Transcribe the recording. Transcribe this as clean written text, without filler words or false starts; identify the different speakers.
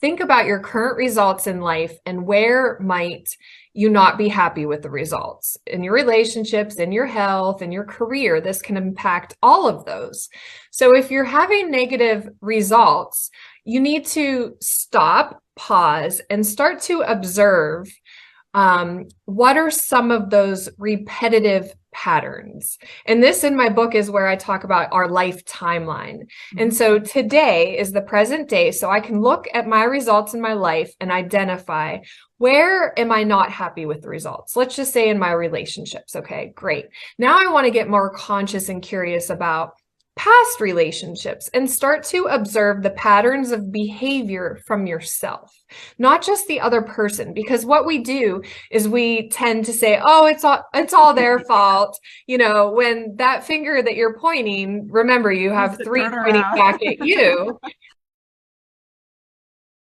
Speaker 1: think about your current results in life and where might you not be happy with the results in your relationships, in your health, in your career. This can impact all of those. So if you're having negative results, you need to stop, pause, and start to observe what are some of those repetitive patterns? And this in my book is where I talk about our life timeline. And so today is the present day. So I can look at my results in my life and identify where am I not happy with the results? Let's just say in my relationships. Okay, great. Now I want to get more conscious and curious about past relationships and start to observe the patterns of behavior from yourself, not just the other person. Because what we do is we tend to say, oh, it's all their fault. You know, when that finger that you're pointing, remember you have three
Speaker 2: Turn
Speaker 1: pointing
Speaker 2: around.
Speaker 1: back at you.